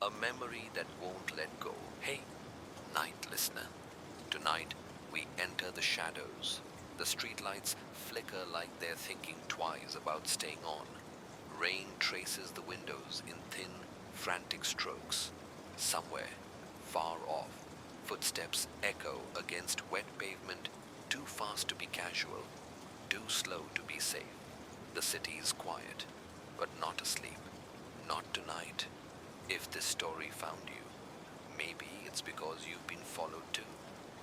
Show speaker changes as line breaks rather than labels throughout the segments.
A memory that won't let go. Hey, night listener. Tonight, we enter the shadows. The streetlights flicker like they're thinking twice about staying on. Rain traces the windows in thin, frantic strokes. Somewhere, far off, footsteps echo against wet pavement, too fast to be casual, too slow to be safe. The city is quiet, but not asleep. Not tonight. If this story found you, maybe it's because you've been followed too.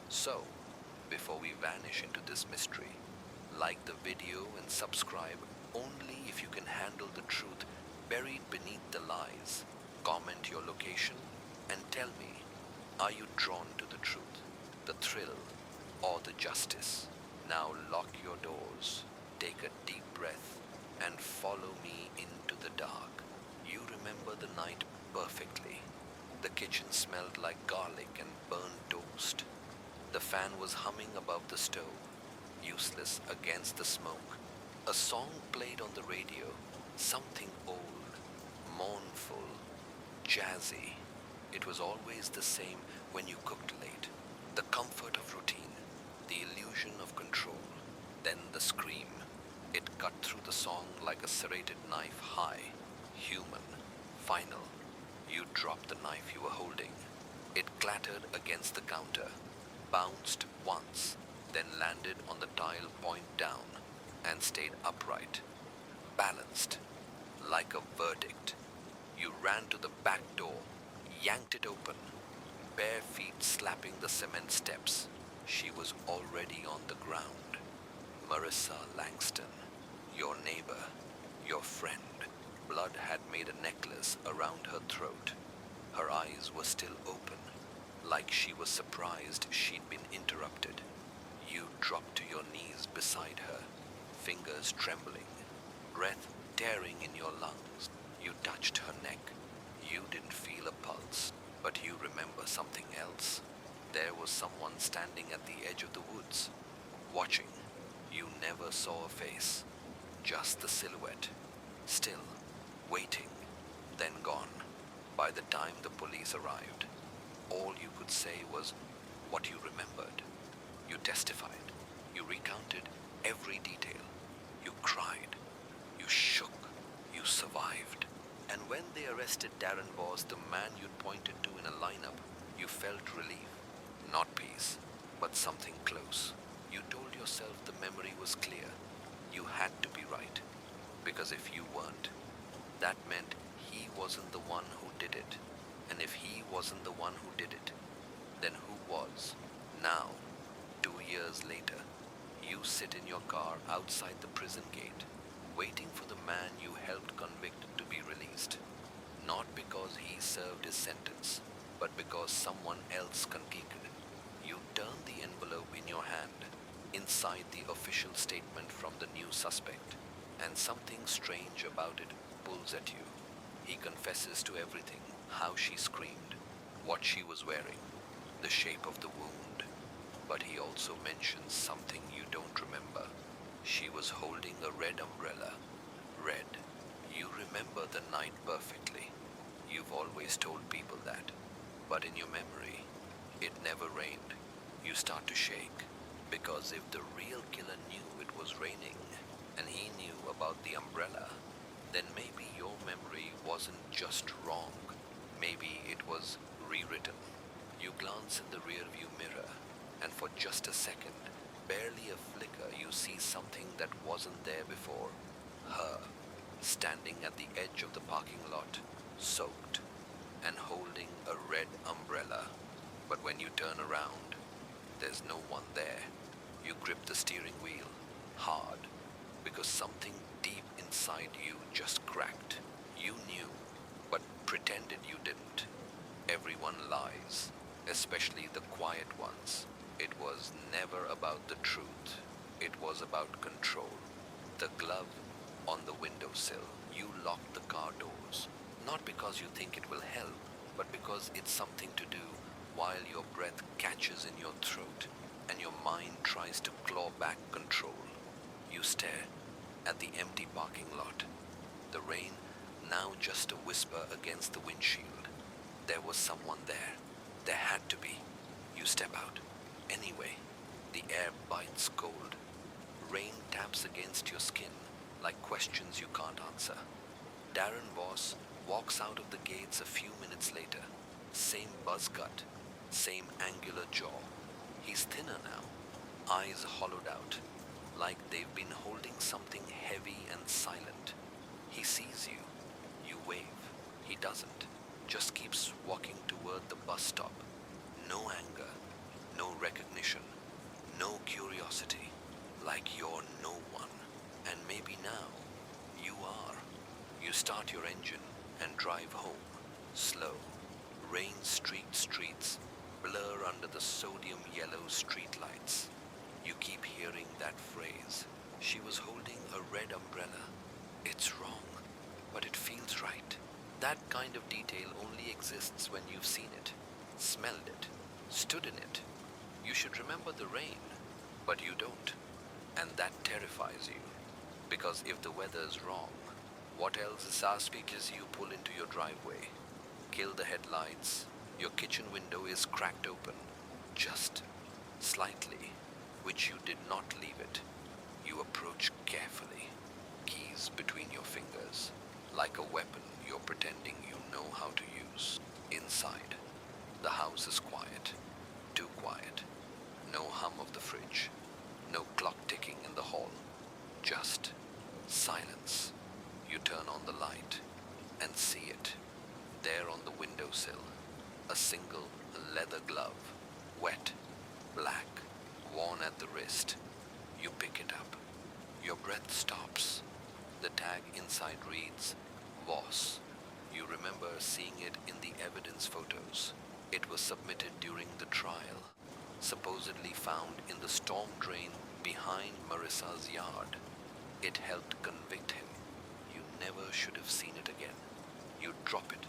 So, before we vanish into this mystery, like the video and subscribe only if you can handle the truth buried beneath the lies. Comment your location and tell me, are you drawn to the truth, the thrill, or the justice? Now lock your doors, take a deep breath, and follow me into the dark. You remember the night perfectly. The kitchen smelled like garlic and burned toast. The fan was humming above the stove, useless against the smoke. A song played on the radio, something old, mournful, jazzy. It was always the same when you cooked late. The comfort of routine, the illusion of control, then the scream. It cut through the song like a serrated knife, high, human, final. You dropped the knife you were holding. It clattered against the counter, bounced once, then landed on the tile point down and stayed upright, balanced, like a verdict. You ran to the back door, yanked it open, bare feet slapping the cement steps. She was already on the ground. Marissa Langston, your neighbor, your friend. Blood had made a necklace around her throat. Her eyes were still open, like she was surprised she'd been interrupted. You dropped to your knees beside her, fingers trembling, breath tearing in your lungs. You touched her neck. You didn't feel a pulse, but you remember something else. There was someone standing at the edge of the woods, watching. You never saw a face, just the silhouette, still, waiting, then gone. By the time the police arrived, all you could say was what you remembered. You testified. You recounted every detail. You cried. You shook. You survived. And when they arrested Darren Boss, the man you'd pointed to in a lineup, you felt relief. Not peace, but something close. You told yourself the memory was clear. You had to be right. Because if you weren't, that meant he wasn't the one who did it. And if he wasn't the one who did it, then who was? Now, 2 years later, you sit in your car outside the prison gate, waiting for the man you helped convict to be released. Not because he served his sentence, but because someone else conceded. You turn the envelope in your hand, inside the official statement from the new suspect, and something strange about it pulls at you. He confesses to everything, how she screamed, what she was wearing, the shape of the wound. But he also mentions something you don't remember. She was holding a red umbrella. Red. You remember the night perfectly. You've always told people that. But in your memory, it never rained. You start to shake. Because if the real killer knew it was raining, and he knew about the umbrella, then maybe your memory wasn't just wrong. Maybe it was rewritten. You glance in the rearview mirror, and for just a second, barely a flicker, you see something that wasn't there before. Her, standing at the edge of the parking lot, soaked, and holding a red umbrella. But when you turn around, there's no one there. You grip the steering wheel, hard, because something deep inside you just cracked. You knew, but pretended you didn't. Everyone lies, especially the quiet ones. It was never about the truth. It was about control. The glove on the windowsill. You lock the car doors, not because you think it will help, but because it's something to do while your breath catches in your throat and your mind tries to claw back control. You stare at the empty parking lot, the rain now just a whisper against the windshield. was someone there. There had to be. You step out. Anyway, the air bites cold. Rain taps against your skin like questions you can't answer. Darren Voss walks out of the gates a few minutes later. Same buzz cut, same angular jaw. He's thinner now, eyes hollowed out, like they've been holding something heavy and silent. He sees you. You wave. He doesn't. Just keeps walking toward the bus stop. No anger, no recognition, no curiosity, like you're no one. And maybe now, you are. You start your engine and drive home, slow. Rain-streaked streets blur under the sodium-yellow streetlights. You keep hearing that phrase. She was holding a red umbrella. It's wrong, but it feels right. That kind of detail only exists when you've seen it, smelled it, stood in it. You should remember the rain, but you don't. And that terrifies you. Because if the weather's wrong, what else is speak as you pull into your driveway? Kill the headlights. Your kitchen window is cracked open, just slightly, which you did not leave it. You approach carefully, keys between your fingers, like a weapon you're pretending you know how to use. Inside, the house is quiet, too quiet. No hum of the fridge, no clock ticking in the hall, just silence. You turn on the light and see it, there on the windowsill, a single leather glove, wet, black, worn at the wrist. You pick it up. Your breath stops. The tag inside reads, Voss. You remember seeing it in the evidence photos. It was submitted during the trial, supposedly found in the storm drain behind Marissa's yard. It helped convict him. You never should have seen it again. You drop it,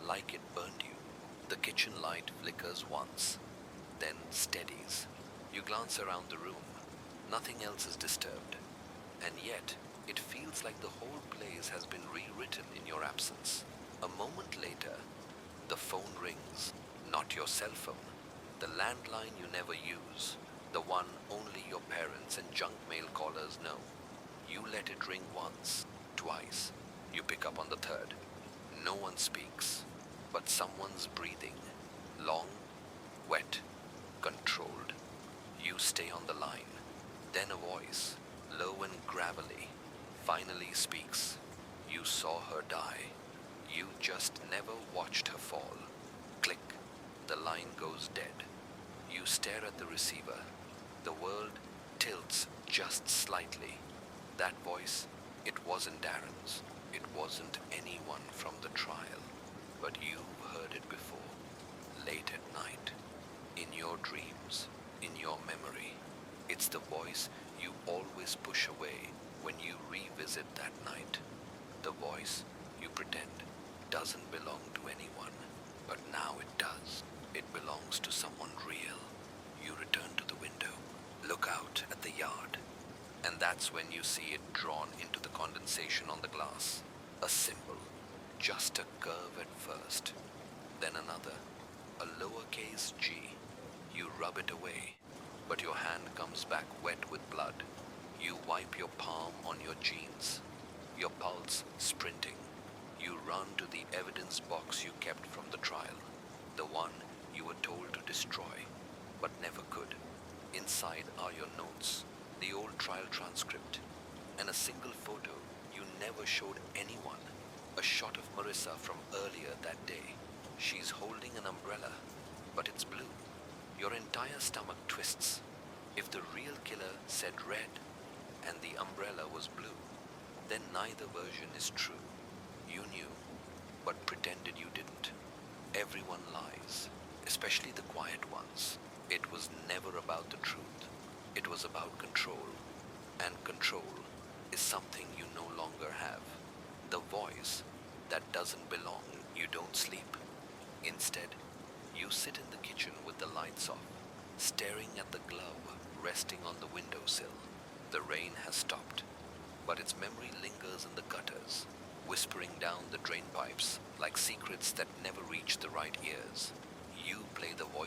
like it burned you. The kitchen light flickers once, then steadies. You glance around the room. Nothing else is disturbed. And yet, it feels like the whole place has been rewritten in your absence. A moment later, the phone rings. Not your cell phone. The landline you never use. The one only your parents and junk mail callers know. You let it ring once, twice. You pick up on the third. No one speaks, but someone's breathing. Long, wet, controlled. You stay on the line. Then a voice, low and gravelly, finally speaks. You saw her die. You just never watched her fall. Click. The line goes dead. You stare at the receiver. The world tilts just slightly. That voice, it wasn't Darren's. It wasn't anyone from the trial. But you've heard it before. Late at night. In your dreams. In your memory. It's the voice you always push away when you revisit that night. The voice you pretend doesn't belong to anyone. But now it does. It belongs to someone real. You return to the window. Look out at the yard. And that's when you see it drawn into the condensation on the glass. A symbol. Just a curve at first. Then another. A lowercase g. You rub it away. But your hand comes back wet with blood. You wipe your palm on your jeans. Your pulse sprinting. You run to the evidence box you kept from the trial. The one you were told to destroy, but never could. Inside are your notes, the old trial transcript, and a single photo you never showed anyone. A shot of Marissa from earlier that day. She's holding an umbrella, but it's blue. Your entire stomach twists. If the real killer said red and the umbrella was blue, then neither version is true. You knew, but pretended you didn't. Everyone lies, especially the quiet ones. It was never about the truth. It was about control. And control is something you no longer have. The voice that doesn't belong. You don't sleep. Instead, you sit in the kitchen with the lights off, staring at the glove resting on the windowsill. The rain has stopped, but its memory lingers in the gutters, whispering down the drain pipes like secrets that never reach the right ears.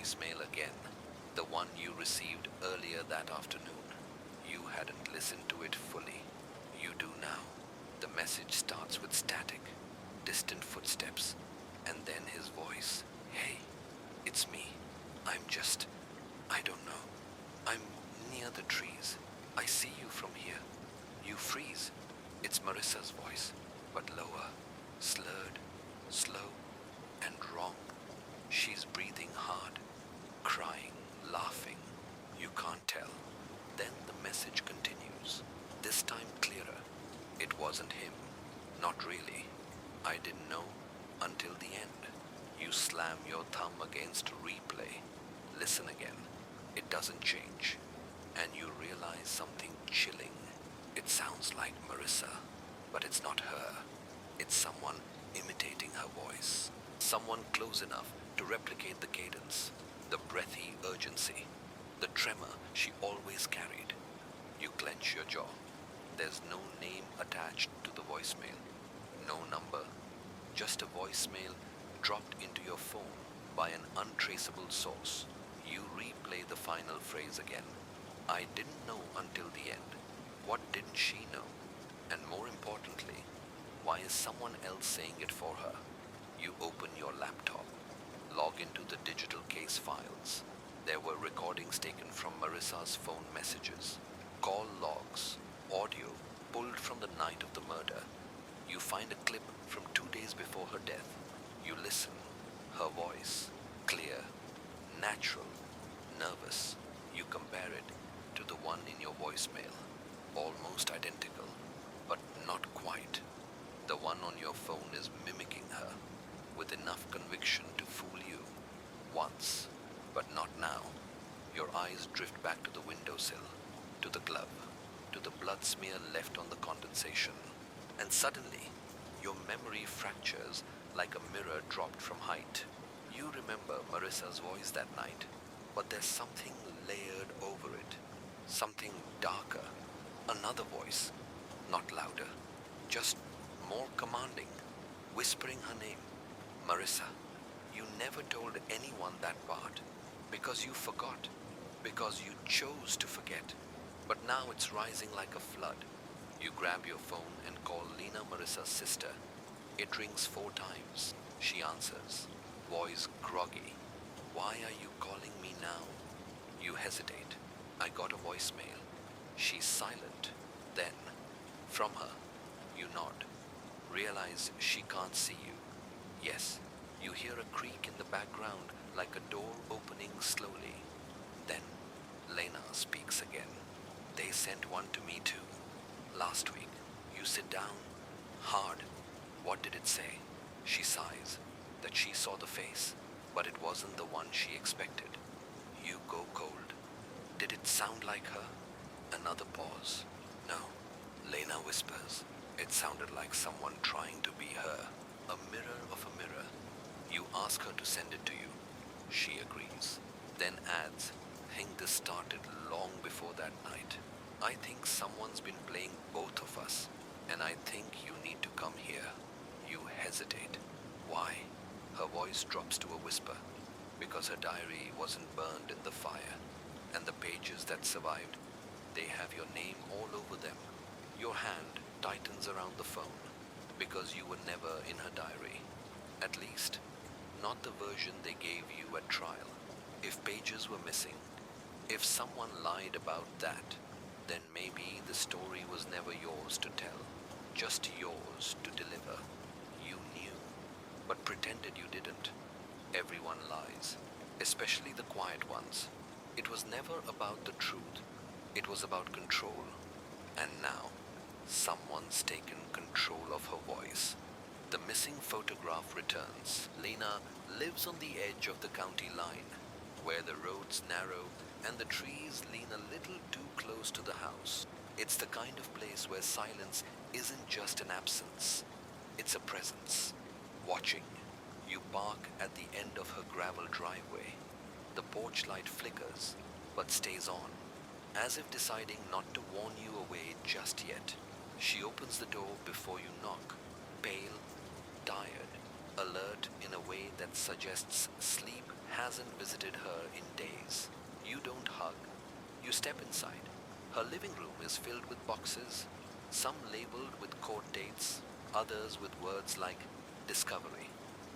voicemail again, the one you received earlier that afternoon. You hadn't listened to it fully. You do now. The message starts with static, distant footsteps, and then his voice. Hey, it's me. I don't know. I'm near the trees. I see you from here. You freeze. It's Marissa's voice, but lower, slurred, slow, and wrong. She's breathing hard, crying, laughing. You can't tell. Then the message continues, this time clearer. It wasn't him. Not really. I didn't know until the end. You slam your thumb against replay. Listen again. It doesn't change. And you realize something chilling. It sounds like Marissa, but it's not her. It's someone imitating her voice. Someone close enough to replicate the cadence, the breathy urgency, the tremor she always carried. You clench your jaw. There's no name attached to the voicemail. No number. Just a voicemail dropped into your phone by an untraceable source. You replay the final phrase again. I didn't know until the end. What didn't she know? And more importantly, why is someone else saying it for her? You open your laptop, log into the digital case files. There were recordings taken from Marissa's phone messages, call logs, audio pulled from the night of the murder. You find a clip from 2 days before her death. You listen. Her voice, clear, natural, nervous. You compare it to the one in your voicemail. Almost identical, but not quite. The one on your phone is mimicking her, with enough conviction to fool you. Once, but not now. Your eyes drift back to the windowsill, to the glove, to the blood smear left on the condensation. And suddenly, your memory fractures like a mirror dropped from height. You remember Marissa's voice that night, but there's something layered over it. Something darker. Another voice, not louder, just more commanding, whispering her name. Marissa. You never told anyone that part, because you forgot, because you chose to forget. But now it's rising like a flood. You grab your phone and call Lena, Marissa's sister. It rings 4 times. She answers, voice groggy. Why are you calling me now? You hesitate. I got a voicemail. She's silent. Then, from her, you nod. Realize she can't see you. Yes, you hear a creak in the background like a door opening slowly. Then, Lena speaks again. They sent one to me too. Last week. You sit down. Hard. What did it say? She sighs. That she saw the face, but it wasn't the one she expected. You go cold. Did it sound like her? Another pause. No. Lena whispers. It sounded like someone trying to be her. A mirror of a mirror. You ask her to send it to you. She agrees. Then adds, think this started long before that night. I think someone's been playing both of us, and I think you need to come here. You hesitate. Why? Her voice drops to a whisper. Because her diary wasn't burned in the fire, and the pages that survived, they have your name all over them. Your hand tightens around the phone, because you were never in her diary. At least, not the version they gave you at trial. If pages were missing, if someone lied about that, then maybe the story was never yours to tell, just yours to deliver. You knew, but pretended you didn't. Everyone lies, especially the quiet ones. It was never about the truth. It was about control. And now, someone's taken control of her voice. The missing photograph returns. Lena lives on the edge of the county line, where the roads narrow and the trees lean a little too close to the house. It's the kind of place where silence isn't just an absence, it's a presence. Watching. You park at the end of her gravel driveway. The porch light flickers, but stays on, as if deciding not to warn you away just yet. She opens the door before you knock, pale, tired, alert in a way that suggests sleep hasn't visited her in days. You don't hug. You step inside. Her living room is filled with boxes, some labeled with court dates, others with words like discovery,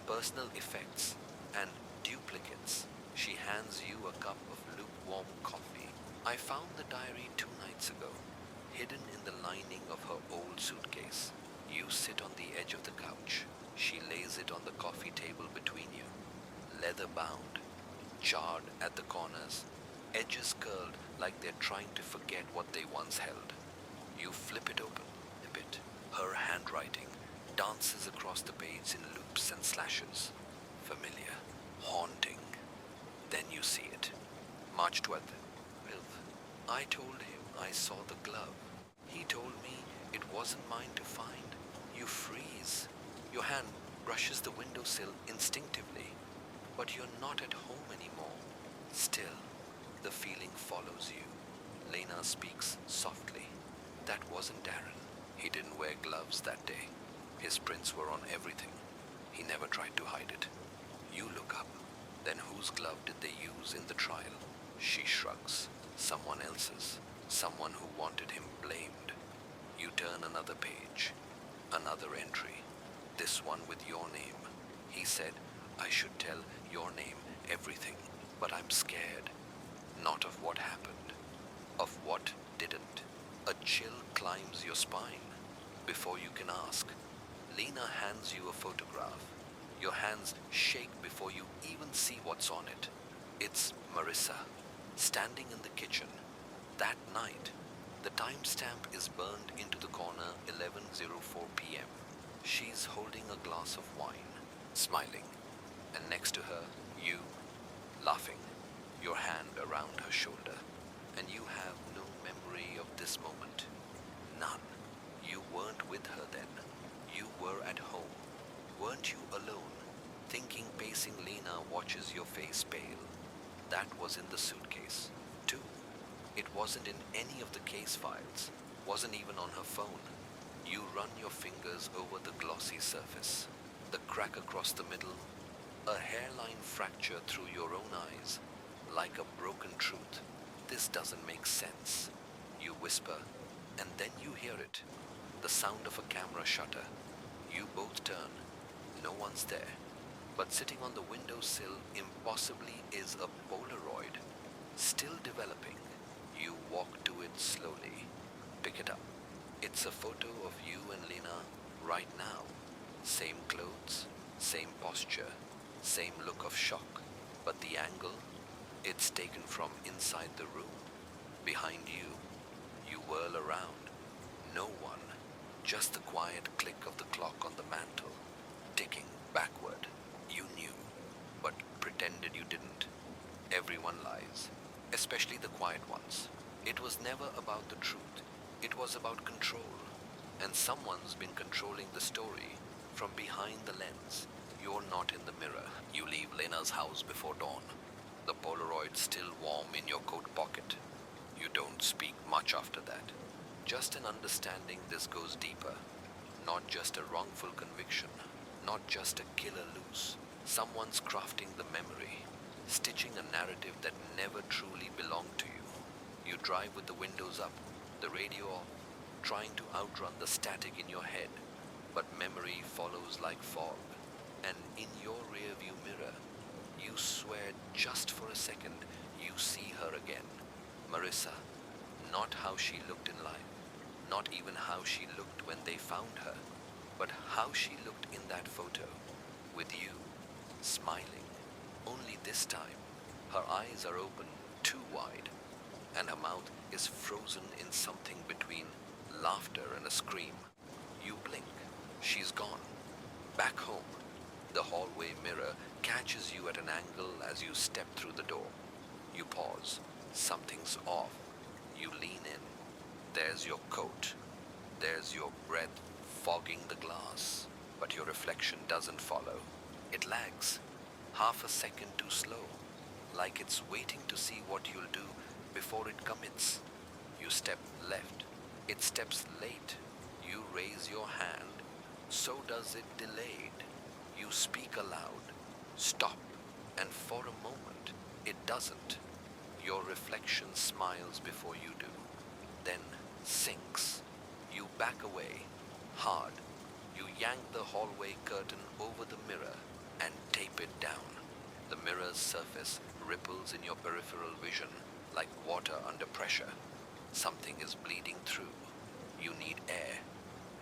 personal effects, and duplicates. She hands you a cup of lukewarm coffee. I found the diary 2 nights ago, hidden in the lining of her old suitcase. You sit on the edge of the couch. She lays it on the coffee table between you. Leather bound, charred at the corners, edges curled like they're trying to forget what they once held. You flip it open a bit. Her handwriting dances across the page in loops and slashes. Familiar, haunting. Then you see it. March 12th. Filth. I told him I saw the glove. He told me it wasn't mine to find. You freeze. Your hand brushes the windowsill instinctively, but you're not at home anymore. Still, the feeling follows you. Lena speaks softly. That wasn't Darren. He didn't wear gloves that day. His prints were on everything. He never tried to hide it. You look up. Then whose glove did they use in the trial? She shrugs. Someone else's. Someone who wanted him blamed. You turn another page. Another entry. This one with your name. He said, I should tell your name everything, but I'm scared. Not of what happened, of what didn't. A chill climbs your spine. Before you can ask, Lena hands you a photograph. Your hands shake before you even see what's on it. It's Marissa, standing in the kitchen. That night, the timestamp is burned into the corner 11:04 p.m. She's holding a glass of wine, smiling, and next to her, you, laughing, your hand around her shoulder. And you have no memory of this moment. None. You weren't with her then. You were at home. Weren't you alone, thinking pacing Lena watches your face pale? That was in the suitcase, too. It wasn't in any of the case files, wasn't even on her phone. You run your fingers over the glossy surface, the crack across the middle, a hairline fracture through your own eyes, like a broken truth. This doesn't make sense. You whisper, and then you hear it, the sound of a camera shutter. You both turn. No one's there. But sitting on the windowsill impossibly is a Polaroid, still developing. You walk to it slowly. Pick it up. It's a photo of you and Lena right now. Same clothes, same posture, same look of shock. But the angle, it's taken from inside the room. Behind you, you whirl around. No one, just the quiet click of the clock on the mantel, ticking backward. You knew, but pretended you didn't. Everyone lies, especially the quiet ones. It was never about the truth. It was about control. And someone's been controlling the story from behind the lens. You're not in the mirror. You leave Lena's house before dawn. The Polaroid still warm in your coat pocket. You don't speak much after that. Just an understanding this goes deeper. Not just a wrongful conviction. Not just a killer loose. Someone's crafting the memory, stitching a narrative that never truly belonged to you. You drive with the windows up, the radio off, trying to outrun the static in your head. But memory follows like fog. And in your rearview mirror, you swear just for a second you see her again. Marissa, not how she looked in life, not even how she looked when they found her, but how she looked in that photo, with you, smiling. Only this time, her eyes are open too wide, and her mouth is frozen in something between laughter and a scream. You blink. She's gone. Back home. The hallway mirror catches you at an angle as you step through the door. You pause. Something's off. You lean in. There's your coat. There's your breath fogging the glass. But your reflection doesn't follow. It lags. Half a second too slow. Like it's waiting to see what you'll do before it commits. You step left. It steps late. You raise your hand. So does it delayed. You speak aloud, stop, and for a moment, it doesn't. Your reflection smiles before you do, then sinks. You back away, hard. You yank the hallway curtain over the mirror and tape it down. The mirror's surface ripples in your peripheral vision like water under pressure. Something is bleeding through. You need air.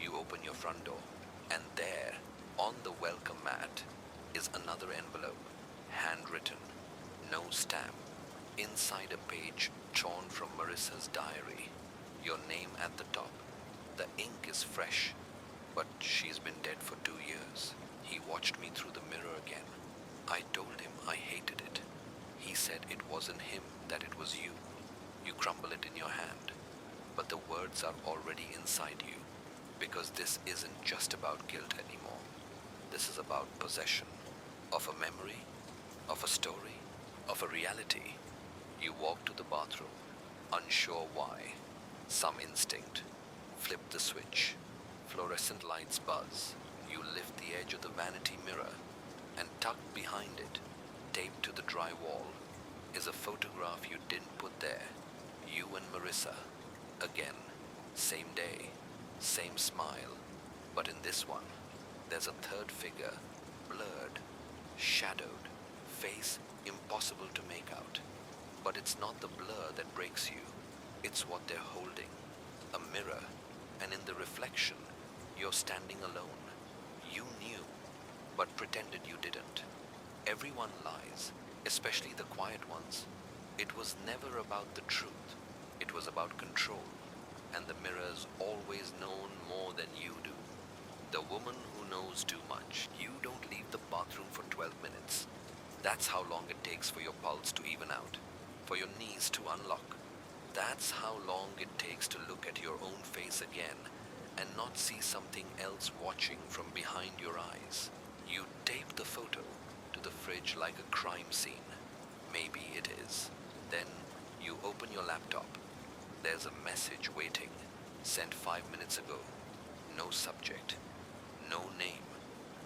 You open your front door, and there, on the welcome mat, is another envelope, handwritten, no stamp. Inside a page torn from Marissa's diary, your name at the top. The ink is fresh, but she's been dead for 2 years. He watched me through the mirror again. I told him I hated it. He said it wasn't him, that it was you. You crumble it in your hand, but the words are already inside you, because this isn't just about guilt anymore. This is about possession, of a memory, of a story, of a reality. You walk to the bathroom, unsure why. Some instinct. Flip the switch. Fluorescent lights buzz. You lift the edge of the vanity mirror, and tucked behind it, taped to the drywall, is a photograph you didn't put there. You and Marissa. Again. Same day. Same smile. But in this one, there's a third figure. Blurred. Shadowed. Face impossible to make out. But it's not the blur that breaks you. It's what they're holding. A mirror. And in the reflection, you're standing alone. You knew, but pretended you didn't. Everyone lies, especially the quiet ones. It was never about the truth. It was about control. And the mirror's always known more than you do. The woman who knows too much. You don't leave the bathroom for 12 minutes. That's how long it takes for your pulse to even out, for your knees to unlock. That's how long it takes to look at your own face again and not see something else watching from behind your eyes. You tape the photo to the fridge like a crime scene. Maybe it is. Then you open your laptop. There's a message waiting, sent 5 minutes ago. No subject, no name,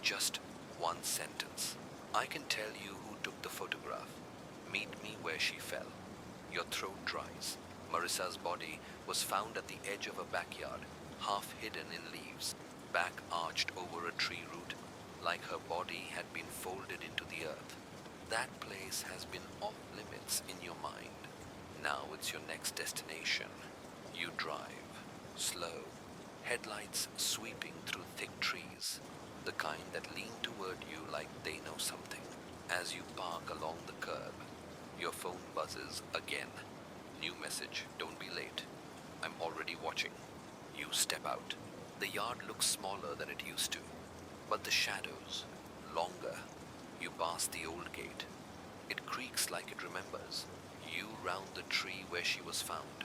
just one sentence. I can tell you who took the photograph. Meet me where she fell. Your throat dries. Marissa's body was found at the edge of a backyard, half hidden in leaves, back arched over a tree root, like her body had been folded into the earth. That place has been off limits in your mind. Now it's your next destination. You drive, slow, headlights sweeping through thick trees, the kind that lean toward you like they know something. As you park along the curb, your phone buzzes again. New message, don't be late. I'm already watching. You step out. The yard looks smaller than it used to, but the shadows, longer. You pass the old gate. It creaks like it remembers. You round the tree where she was found,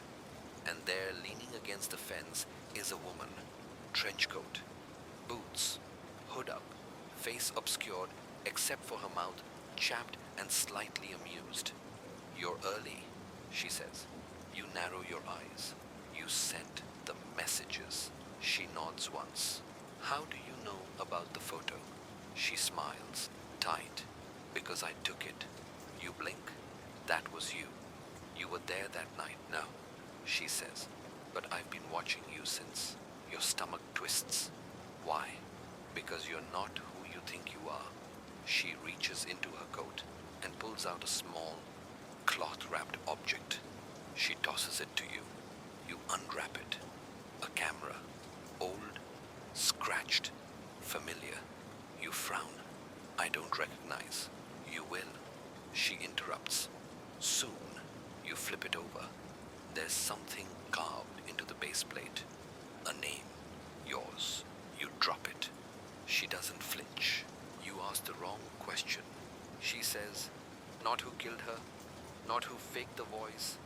and there, leaning against the fence, is a woman. Trench coat, boots, hood up, face obscured except for her mouth, chapped and slightly amused. You're early, she says. You narrow your eyes. You sent the messages. She nods once. How do you know about the photo? She smiles, tight, because I took it. You blink. That was you. You were there that night. No, she says, but I've been watching you since. Your stomach twists. Why? Because you're not who you think you are. She reaches into her coat and pulls out a small, cloth-wrapped object. She tosses it to you. You unwrap it. A camera. Old, scratched, familiar. You frown. I don't recognize. You will. She interrupts. Soon, you flip it over. There's something carved into the base plate. A name. Yours. You drop it. She doesn't flinch. You ask the wrong question. She says, not who killed her, not who faked the voice,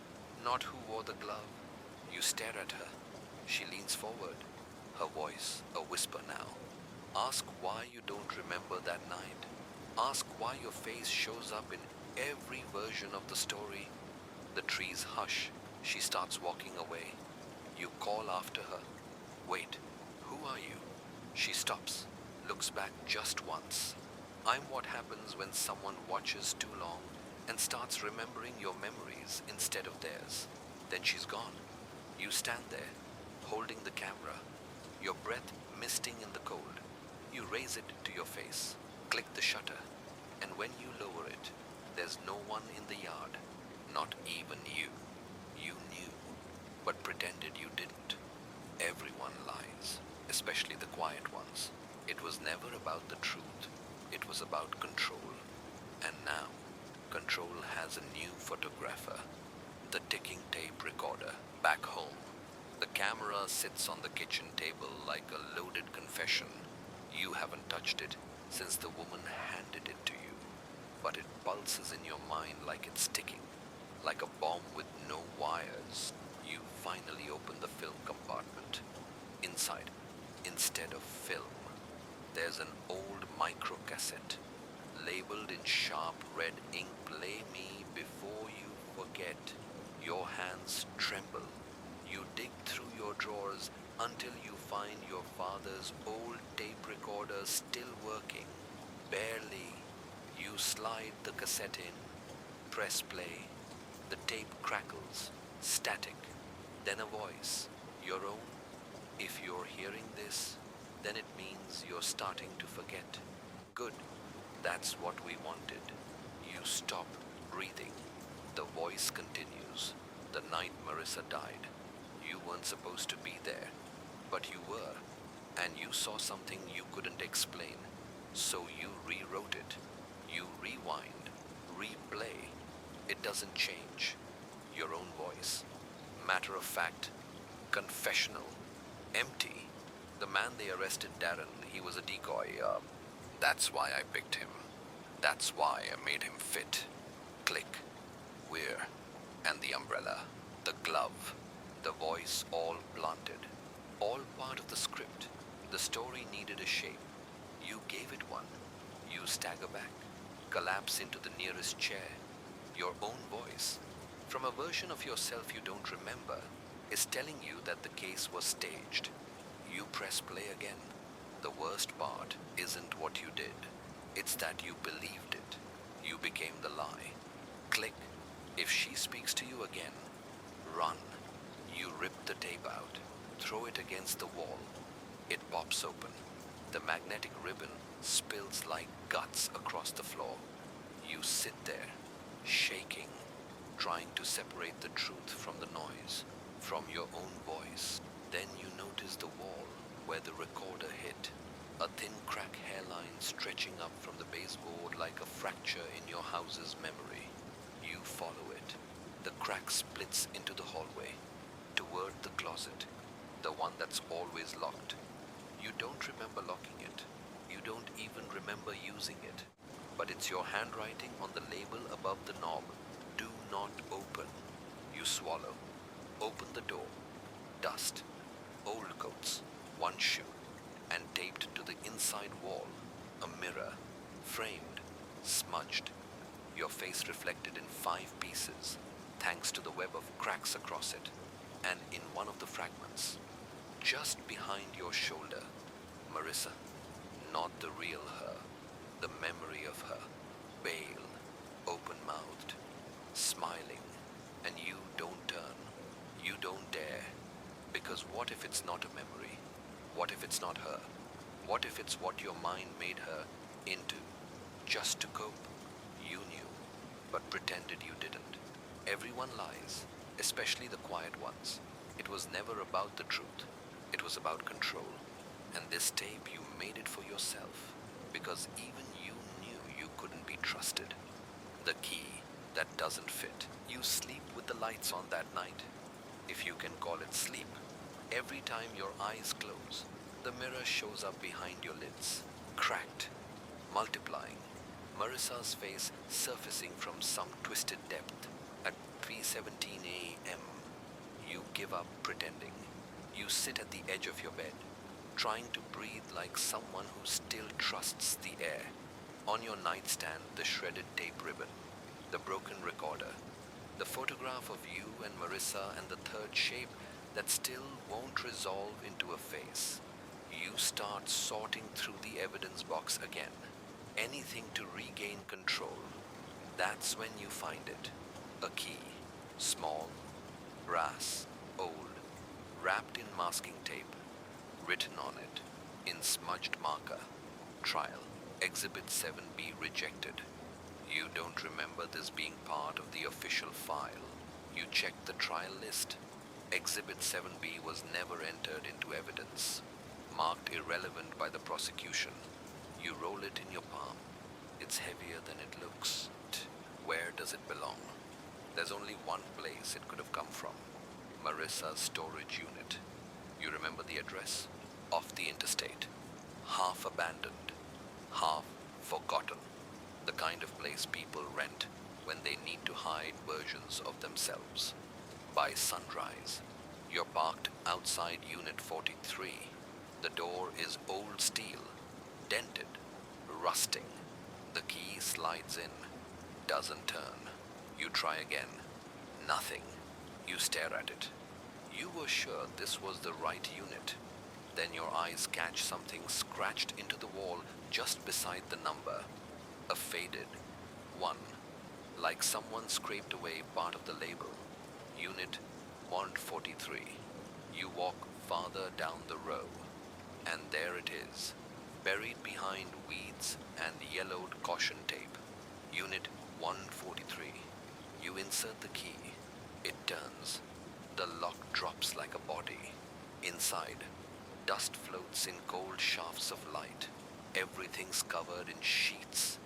not who wore the glove. You stare at her. She leans forward, her voice a whisper now. Ask why you don't remember that night. Ask why your face shows up in every version of the story. The trees hush. She starts walking away. You call after her. Wait, who are you? She stops, looks back just once, I'm what happens when someone watches too long and starts remembering your memories instead of theirs. Then she's gone. You stand there, holding the camera, your breath misting in the cold. You raise it to your face, click the shutter, and when you lower it, there's no one in the yard, not even you. You knew, but pretended you didn't. Everyone lies, especially the quiet ones. It was never about the truth, it was about control. And now, control has a new photographer, the ticking tape recorder, back home. The camera sits on the kitchen table like a loaded confession. You haven't touched it since the woman handed it to you, but it pulses in your mind like it's ticking, like a bomb with no wires. You finally open the film compartment. Inside, instead of film, there's an old microcassette, labeled in sharp red ink, "Play me before you forget." Your hands tremble. You dig through your drawers until you find your father's old tape recorder still working. Barely. You slide the cassette in, press play. The tape crackles, static. Then a voice, your own. If you're hearing this, then it means you're starting to forget. Good. That's what we wanted. You stop breathing. The voice continues. The night Marissa died, you weren't supposed to be there, but you were, and you saw something you couldn't explain, so you rewrote it. You rewind, replay. It doesn't change. Your own voice. Matter of fact, confessional, empty. The man they arrested, Darren, he was a decoy. That's why I picked him. That's why I made him fit. Click. We're. And the umbrella. The glove. The voice all planted. All part of the script. The story needed a shape. You gave it one. You stagger back. Collapse into the nearest chair. Your own voice, from a version of yourself you don't remember, is telling you that the case was staged. You press play again. The worst part isn't what you did. It's that you believed it. You became the lie. Click. If she speaks to you again, run. You rip the tape out. Throw it against the wall. It pops open. The magnetic ribbon spills like guts across the floor. You sit there, shaking, trying to separate the truth from the noise, from your own voice. Then you notice the wall where the recorder hit, a thin crack hairline stretching up from the baseboard like a fracture in your house's memory. You follow it. The crack splits into the hallway, toward the closet, the one that's always locked. You don't remember locking it. You don't even remember using it. But it's your handwriting on the label above the knob. Do not open. You swallow. Open the door. Dust. Old coats. One shoe. And taped to the inside wall, a mirror. Framed. Smudged. Your face reflected in 5 pieces, thanks to the web of cracks across it. And in one of the fragments, just behind your shoulder, Marissa. Not the real her. The memory of her, pale, open-mouthed, smiling, and you don't turn, you don't dare, because what if it's not a memory? What if it's not her? What if it's what your mind made her into, just to cope? You knew, but pretended you didn't. Everyone lies, especially the quiet ones. It was never about the truth, it was about control. And this tape, you made it for yourself, because even you knew you couldn't be trusted. The key that doesn't fit. You sleep with the lights on that night, if you can call it sleep. Every time your eyes close, the mirror shows up behind your lids, cracked, multiplying. Marissa's face surfacing from some twisted depth. At 3:17 a.m., you give up pretending. You sit at the edge of your bed, trying to breathe like someone who still trusts the air. On your nightstand, the shredded tape ribbon, the broken recorder, the photograph of you and Marissa, and the third shape that still won't resolve into a face. You start sorting through the evidence box again. anything to regain control. That's when you find it. A key, small, brass, old, wrapped in masking tape, written on it, in smudged marker, trial, Exhibit 7B rejected. You don't remember this being part of the official file. You checked the trial list. Exhibit 7B was never entered into evidence, marked irrelevant by the prosecution. You roll it in your palm. It's heavier than it looks. Where does it belong? There's only one place it could have come from. Marissa's storage unit. You remember the address? Off the interstate. Half abandoned, half forgotten. The kind of place people rent when they need to hide versions of themselves. By sunrise, you're parked outside Unit 43. The door is old steel, dented, rusting. The key slides in, doesn't turn. You try again. Nothing. You stare at it. You were sure this was the right unit. Then your eyes catch something scratched into the wall just beside the number. A faded 1, like someone scraped away part of the label. Unit 143. You walk farther down the row, and there it is, buried behind weeds and yellowed caution tape. Unit 143. You insert the key. It turns. The lock drops like a body. Inside, dust floats in cold shafts of light. Everything's covered in sheets.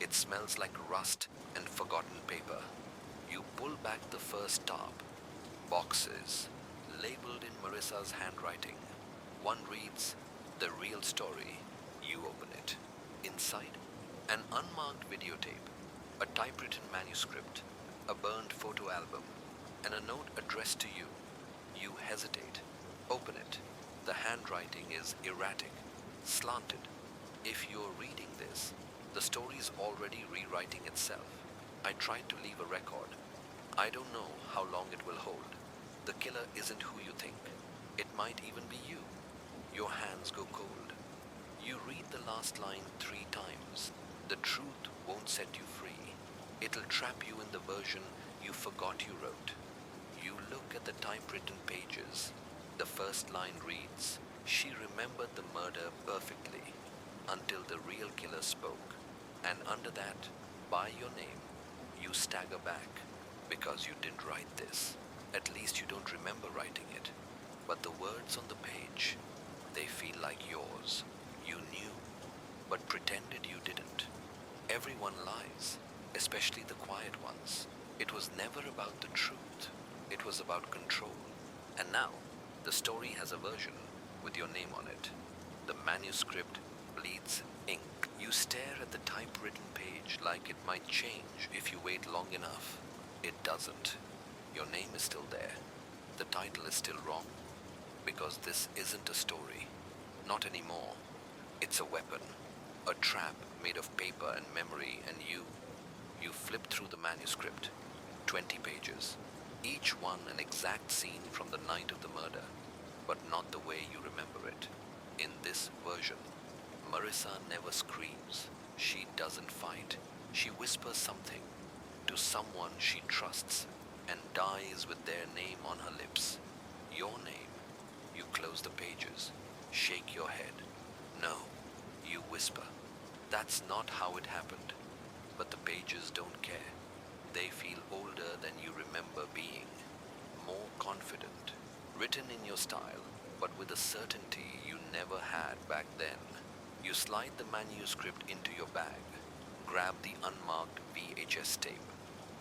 It smells like rust and forgotten paper. You pull back the first tarp. Boxes, labeled in Marissa's handwriting. One reads, "The real story." You open it. Inside, an unmarked videotape, a typewritten manuscript, a burned photo album, and a note addressed to you. You hesitate. Open it. The handwriting is erratic, slanted. If you're reading this, the story's already rewriting itself. I tried to leave a record. I don't know how long it will hold. The killer isn't who you think. It might even be you. Your hands go cold. You read the last line 3 times. The truth won't set you free. It'll trap you in the version you forgot you wrote. You look at the typewritten pages. The first line reads, "She remembered the murder perfectly until the real killer spoke." And under that, by your name, you stagger back because you didn't write this. At least you don't remember writing it. But the words on the page, they feel like yours. You knew, but pretended you didn't. Everyone lies, especially the quiet ones. It was never about the truth. It was about control. And now, the story has a version with your name on it. The manuscript bleeds ink. You stare at the typewritten page like it might change if you wait long enough. It doesn't. Your name is still there. The title is still wrong. Because this isn't a story. Not anymore. It's a weapon. A trap made of paper and memory, and you flip through the manuscript. 20 pages. Each one an exact scene from the night of the murder, but not the way you remember it. In this version, Marissa never screams. She doesn't fight. She whispers something to someone she trusts and dies with their name on her lips. Your name. You close the pages, shake your head. No, you whisper. That's not how it happened. But the pages don't care. They feel older than you remember being. More confident. Written in your style, but with a certainty you never had back then. You slide the manuscript into your bag. Grab the unmarked VHS tape.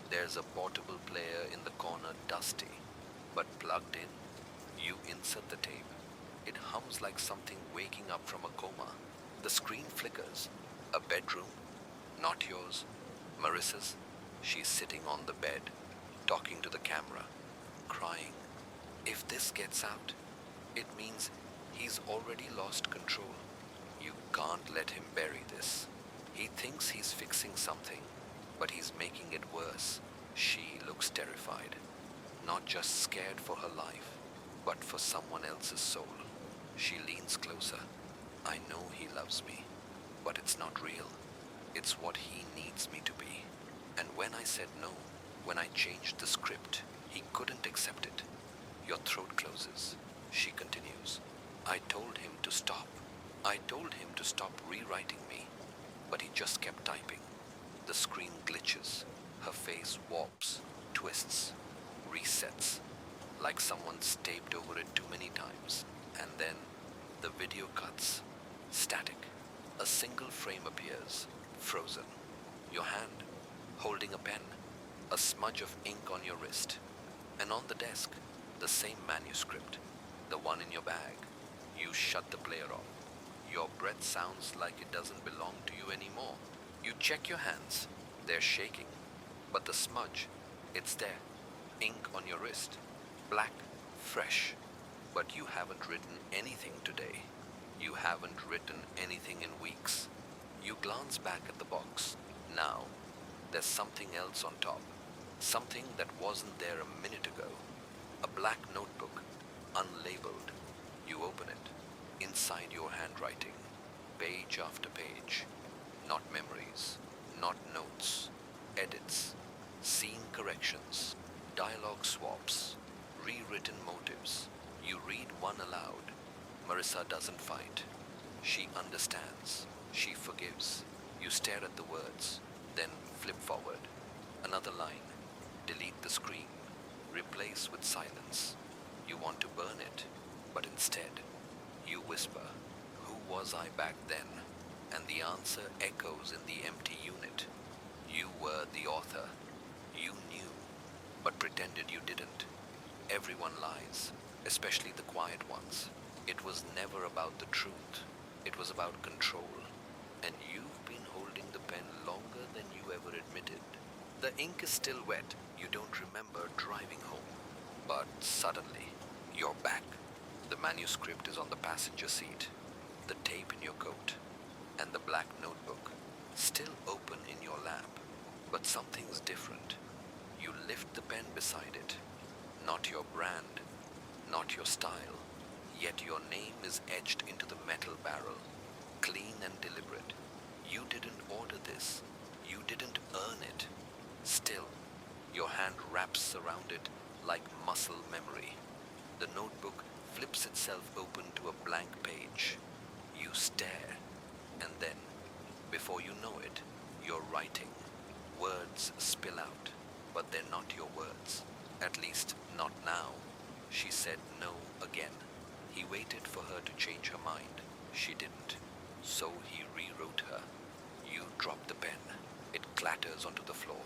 There's a portable player in the corner, dusty, but plugged in. You insert the tape. It hums like something waking up from a coma. The screen flickers. A bedroom. Not yours. Marissa's. She's sitting on the bed, talking to the camera, crying. If this gets out, it means he's already lost control. You can't let him bury this. He thinks he's fixing something, but he's making it worse. She looks terrified. Not just scared for her life, but for someone else's soul. She leans closer. I know he loves me, but it's not real. It's what he needs me to be. And when I said no, when I changed the script, he couldn't accept it. Your throat closes, she continues. I told him to stop. I told him to stop rewriting me, but he just kept typing. The screen glitches. Her face warps, twists, resets, like someone's taped over it too many times. And then the video cuts. Static. A single frame appears, frozen. Your hand, holding a pen, a smudge of ink on your wrist. And on the desk, the same manuscript, the one in your bag. You shut the player off. Your breath sounds like it doesn't belong to you anymore. You check your hands. They're shaking. But the smudge, it's there. Ink on your wrist. Black, fresh. But you haven't written anything today. You haven't written anything in weeks. You glance back at the box. Now, there's something else on top. Something that wasn't there a minute ago. A black notebook, unlabeled. You open it. Inside your handwriting. Page after page. Not memories. Not notes. Edits. Scene corrections. Dialogue swaps. Rewritten motives. You read one aloud. Marissa doesn't fight. She understands. She forgives. You stare at the words, then flip forward. Another line. Delete the scream. Replace with silence. You want to burn it, but instead, you whisper, "Who was I back then?" And the answer echoes in the empty unit. You were the author. You knew, but pretended you didn't. Everyone lies, especially the quiet ones. It was never about the truth. It was about control. And you've been holding the pen longer than you ever admitted. The ink is still wet. You don't remember driving home. But suddenly, you're back. The manuscript is on the passenger seat. The tape in your coat. And the black notebook, still open in your lap. But something's different. You lift the pen beside it. Not your brand, not your style, yet your name is etched into the metal barrel, clean and deliberate. You didn't order this. You didn't earn it. Still, your hand wraps around it like muscle memory. The notebook flips itself open to a blank page. You stare, and then, before you know it, you're writing. Words spill out, but they're not your words. At least, not now. She said no again. He waited for her to change her mind. She didn't. So he rewrote her. You drop the pen. It clatters onto the floor.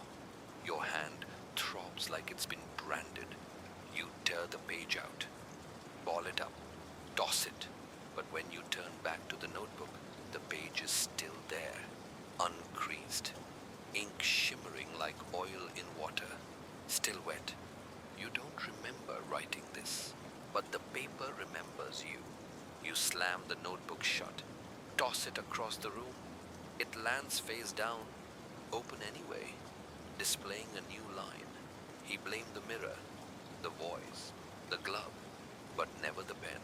Your hand throbs like it's been branded. You tear the page out. Ball it up. Toss it. But when you turn back to the notebook, the page is still there. Uncreased. Ink shimmering like oil in water. Still wet. You don't remember writing this, but the paper remembers you. You slam the notebook shut, toss it across the room. It lands face down, open anyway, displaying a new line. He blamed the mirror, the voice, the glove, but never the pen.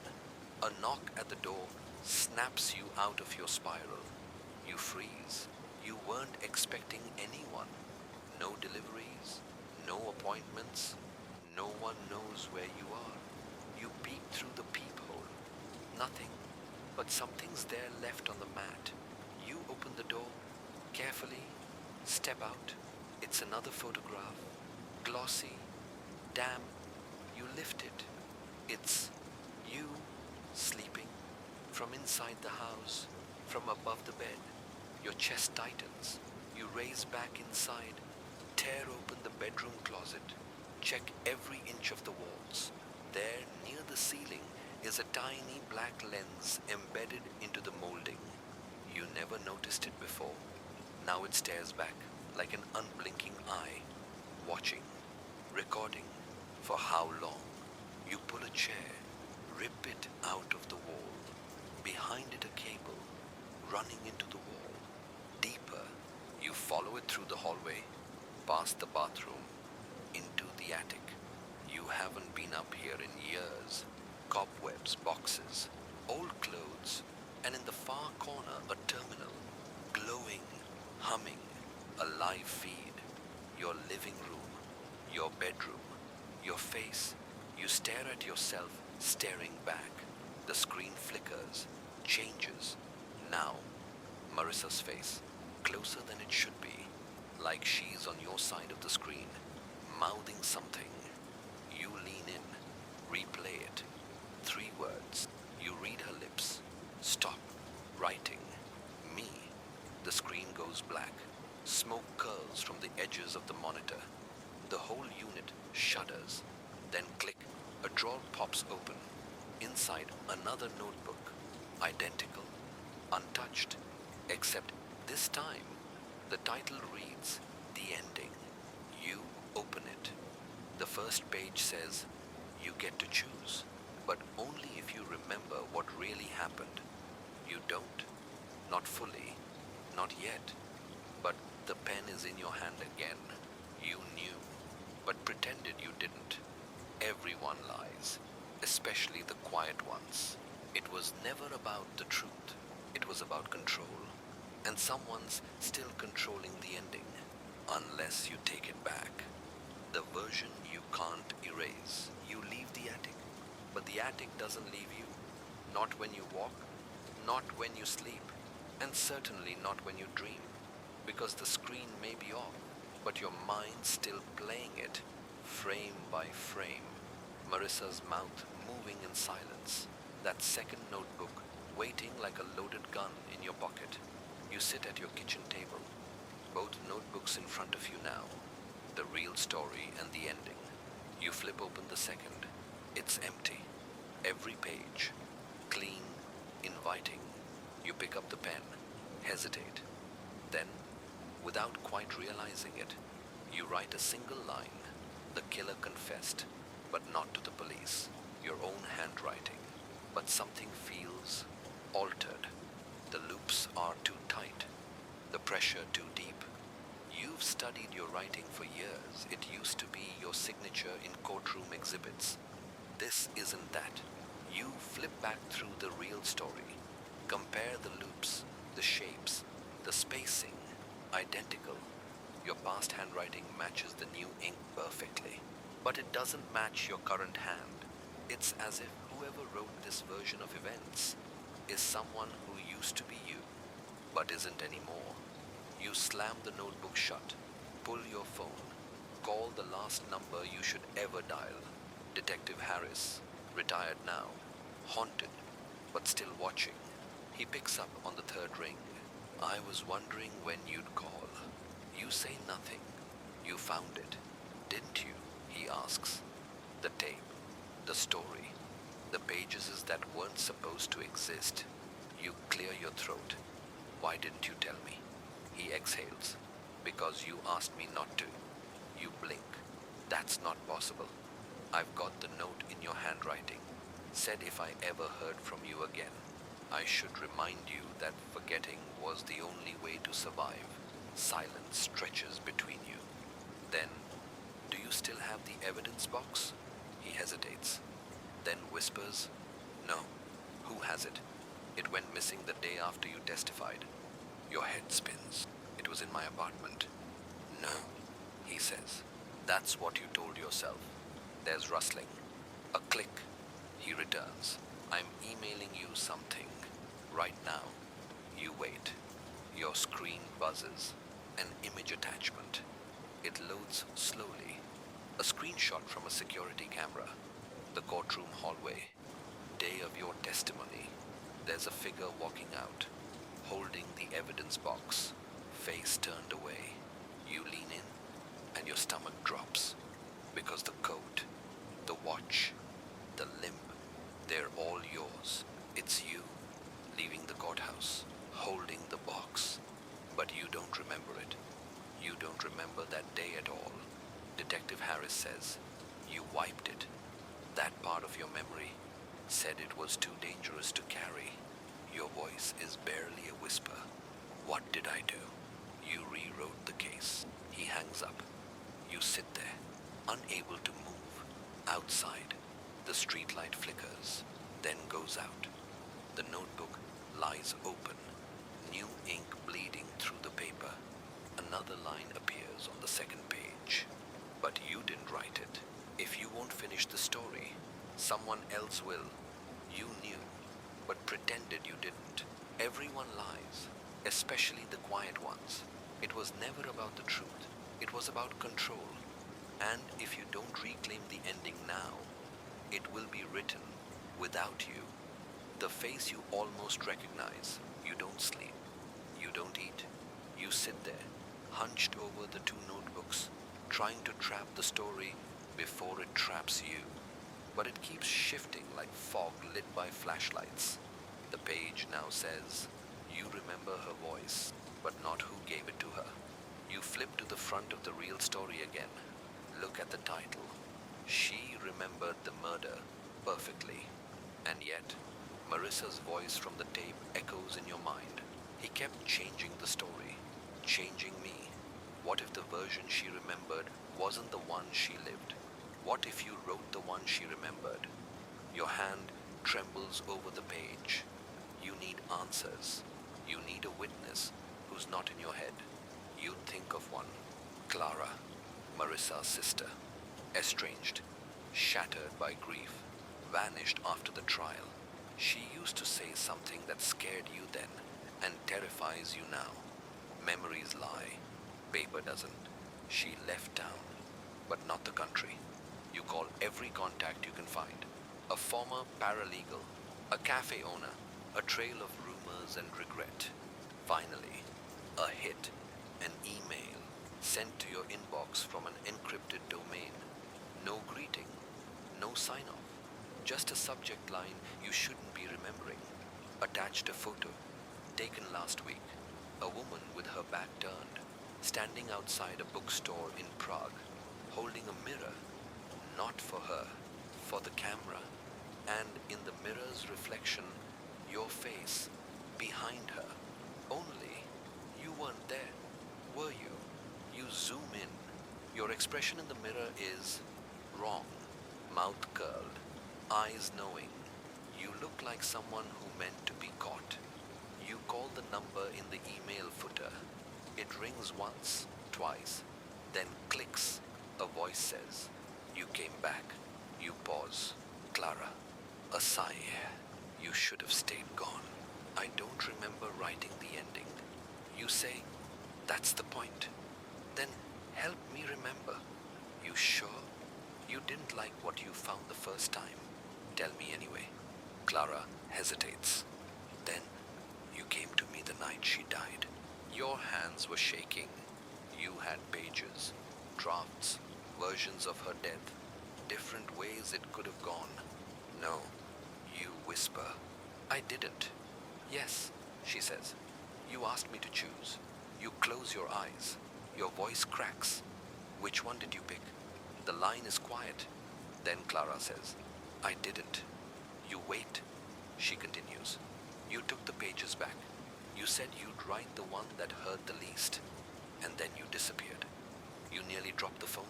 A knock at the door snaps you out of your spiral. You freeze. You weren't expecting anyone. No deliveries, no appointments. No one knows where you are. You peep through the peephole. Nothing, but something's there left on the mat. You open the door, carefully, step out. It's another photograph, glossy, damp. You lift it. It's you, sleeping, from inside the house, from above the bed. Your chest tightens. You raise back inside, tear open the bedroom closet. Check every inch of the walls. There, near the ceiling, is a tiny black lens embedded into the molding. You never noticed it before. Now it stares back like an unblinking eye, watching, recording. For how long? You pull a chair, rip it out of the wall. Behind it a cable, running into the wall. Deeper, you follow it through the hallway, past the bathroom, into the attic. You haven't been up here in years. Cobwebs, boxes, old clothes, and in the far corner a terminal, glowing, humming, a live feed, your living room, your bedroom, your face. You stare at yourself staring back. The screen flickers, changes. Now, Marissa's face, closer than it should be, like she's on your side of the screen, mouthing something. You lean in, replay it. 3 words. You read her lips. Stop. Writing. Me. The screen goes black. Smoke curls from the edges of the monitor. The whole unit shudders. Then click. A drawer pops open. Inside, another notebook. Identical. Untouched. Except this time, the title reads, The Ending. You open it. The first page says, you get to choose, but only if you remember what really happened. You don't. Not fully. Not yet. But the pen is in your hand again. You knew, but pretended you didn't. Everyone lies, especially the quiet ones. It was never about the truth. It was about control. And someone's still controlling the ending, unless you take it back. The version you can't erase. You leave the attic, but the attic doesn't leave you. Not when you walk, not when you sleep, and certainly not when you dream, because the screen may be off, but your mind's still playing it, frame by frame. Marissa's mouth moving in silence. That second notebook waiting like a loaded gun in your pocket. You sit at your kitchen table, both notebooks in front of you now, the real story and the ending. You flip open the second. It's empty. Every page, clean, inviting. You pick up the pen, hesitate. Then, without quite realizing it, you write a single line. The killer confessed, but not to the police. Your own handwriting. But something feels altered. The loops are too tight, the pressure too deep. You've studied your writing for years. It used to be your signature in courtroom exhibits. This isn't that. You flip back through the real story. Compare the loops, the shapes, the spacing. Identical. Your past handwriting matches the new ink perfectly. But it doesn't match your current hand. It's as if whoever wrote this version of events is someone who used to be you, but isn't anymore. You slam the notebook shut, pull your phone, call the last number you should ever dial. Detective Harris, retired now, haunted, but still watching. He picks up on the third ring. I was wondering when you'd call. You say nothing. You found it, didn't you? He asks. The tape, the story, the pages that weren't supposed to exist. You clear your throat. Why didn't you tell me? He exhales. Because you asked me not to. You blink. That's not possible. I've got the note in your handwriting. Said if I ever heard from you again, I should remind you that forgetting was the only way to survive. Silence stretches between you. Then, do you still have the evidence box? He hesitates. Then whispers, no. Who has it? It went missing the day after you testified. Your head spins. It was in my apartment. No, he says. That's what you told yourself. There's rustling. A click. He returns. I'm emailing you something. Right now. You wait. Your screen buzzes. An image attachment. It loads slowly. A screenshot from a security camera. The courtroom hallway. Day of your testimony. There's a figure walking out, holding the evidence box, face turned away. You lean in, and your stomach drops, because the coat, the watch, the limp, they're all yours. It's you, leaving the courthouse, holding the box. But you don't remember it. You don't remember that day at all. Detective Harris says, you wiped it. That part of your memory said it was too dangerous to carry. Your voice is barely a whisper. What did I do? You rewrote the case. He hangs up. You sit there, unable to move. Outside, the streetlight flickers, then goes out. The notebook lies open, new ink bleeding through the paper. another line appears on the second page. But you didn't write it. If you won't finish the story, someone else will. You knew, but pretended you didn't. Everyone lies, especially the quiet ones. It was never about the truth. It was about control. And if you don't reclaim the ending now, it will be written without you. The face you almost recognize. You don't sleep. You don't eat. You sit there, hunched over the two notebooks, trying to trap the story before it traps you. But it keeps shifting like fog lit by flashlights. The page now says, you remember her voice, but not who gave it to her. You flip to the front of the real story again. Look at the title. She remembered the murder perfectly. And yet, Marissa's voice from the tape echoes in your mind. He kept changing the story, changing me. What if the version she remembered wasn't the one she lived? What if you wrote the one she remembered? Your hand trembles over the page. You need answers. You need a witness who's not in your head. You think of one. Clara, Marissa's sister. Estranged, shattered by grief, vanished after the trial. She used to say something that scared you then and terrifies you now. Memories lie. Paper doesn't. She left town, but not the country. You call every contact you can find. A former paralegal, a cafe owner, a trail of rumors and regret. Finally, a hit, an email sent to your inbox from an encrypted domain. No greeting, no sign-off, just a subject line you shouldn't be remembering. Attached a photo, taken last week. A woman with her back turned, standing outside a bookstore in Prague, holding a mirror, not for her, for the camera, and in the mirror's reflection, your face, behind her. Only, you weren't there, were you? You zoom in. Your expression in the mirror is wrong, mouth curled, eyes knowing. You look like someone who meant to be caught. You call the number in the email footer. It rings once, twice, then clicks. A voice says, you came back. You pause. Clara. A sigh. You should have stayed gone. I don't remember writing the ending. You say, that's the point. Then help me remember. You sure? You didn't like what you found the first time. Tell me anyway. Clara hesitates. Then you came to me the night she died. Your hands were shaking. You had pages, drafts, versions of her death, different ways it could have gone. No, you whisper. I didn't. Yes, she says. You asked me to choose. You close your eyes. Your voice cracks. Which one did you pick? The line is quiet. Then Clara says, I didn't. You wait. She continues. You took the pages back. You said you'd write the one that hurt the least. And then you disappeared. You nearly dropped the phone.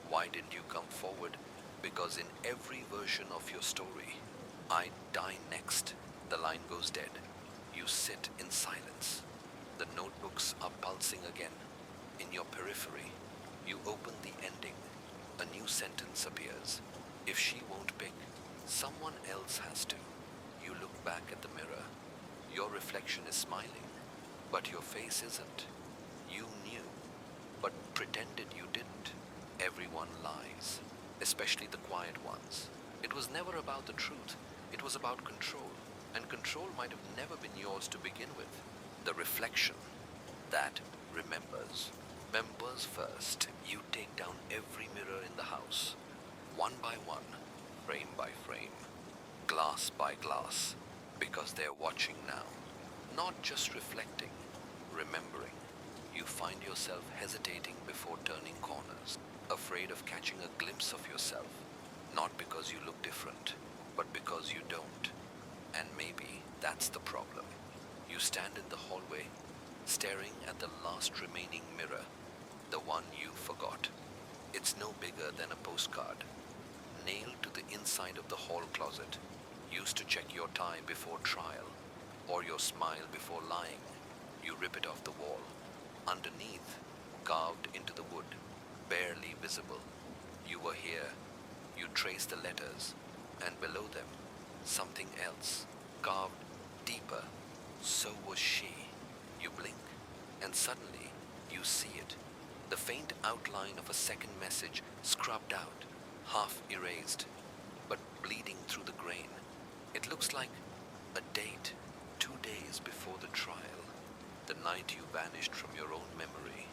Why didn't you come forward? Because in every version of your story, I die next. The line goes dead. You sit in silence. The notebooks are pulsing again. In your periphery, you open the ending. A new sentence appears. If she won't pick, someone else has to. You look back at the mirror. Your reflection is smiling, but your face isn't. You knew, but pretended you didn't. Everyone lies, especially the quiet ones. It was never about the truth. It was about control, and control might have never been yours to begin with. The reflection, that remembers. Members first, you take down every mirror in the house, one by one, frame by frame, glass by glass, because they're watching now. Not just reflecting, remembering. You find yourself hesitating before turning corners, afraid of catching a glimpse of yourself, not because you look different, but because you don't. And maybe that's the problem. You stand in the hallway, staring at the last remaining mirror, the one you forgot. It's no bigger than a postcard, nailed to the inside of the hall closet. Used to check your tie before trial, or your smile before lying. You rip it off the wall. Underneath, carved into the wood, barely visible, you were here. You traced the letters, and below them, something else, carved deeper. So was she. You blink, and suddenly you see it. The faint outline of a second message scrubbed out, half erased, but bleeding through the grain. It looks like a date, 2 days before the trial. The night you vanished from your own memory.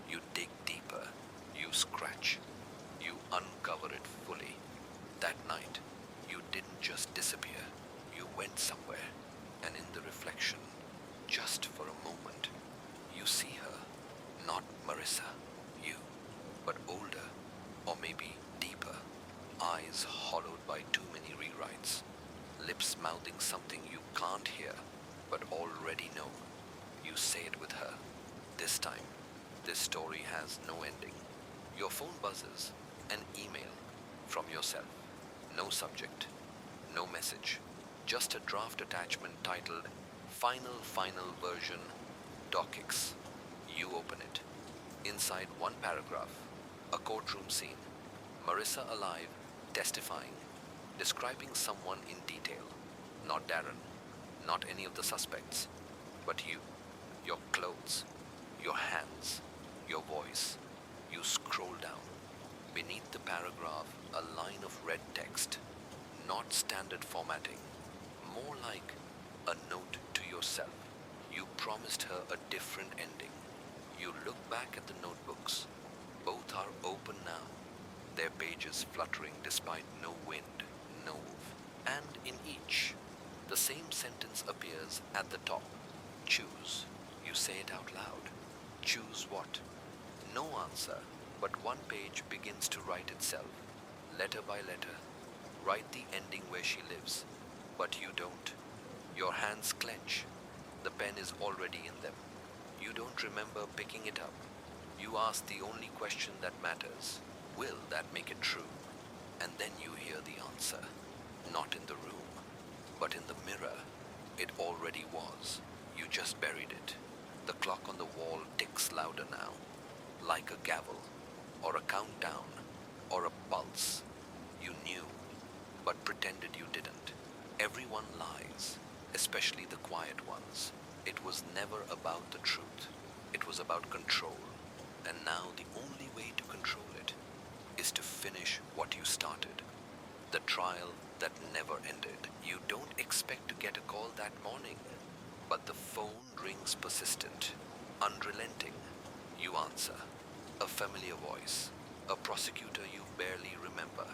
You dig deeper, you scratch, you uncover it fully. That night, you didn't just disappear, you went somewhere, and in the reflection, just for a moment, you see her, not Marissa, you, but older, or maybe deeper, eyes hollowed by too many rewrites, lips mouthing something you can't hear, but already know. You say it with her. This time, this story has no ending. Your phone buzzes, an email from yourself. No subject, no message, just a draft attachment titled Final Version DocX. You open it. Inside one paragraph, a courtroom scene. Marissa alive, testifying, describing someone in detail. Not Darren, not any of the suspects, but you, your clothes, your hands, your voice. You scroll down. Beneath the paragraph, a line of red text, not standard formatting, more like a note to yourself. You promised her a different ending. You look back at the notebooks. Both are open now, their pages fluttering despite no wind, no move. And in each, the same sentence appears at the top. Choose. You say it out loud. Choose what? No answer, but one page begins to write itself, letter by letter. Write the ending where she lives, but you don't. Your hands clench. The pen is already in them. You don't remember picking it up. You ask the only question that matters. Will that make it true? And then you hear the answer. Not in the room, but in the mirror. It already was. You just buried it. The clock on the wall ticks louder now, like a gavel, or a countdown, or a pulse. You knew, but pretended you didn't. Everyone lies, especially the quiet ones. It was never about the truth. It was about control. And now the only way to control it is to finish what you started. The trial that never ended. You don't expect to get a call that morning, but the phone rings persistent, unrelenting. You answer. A familiar voice. A prosecutor you barely remember.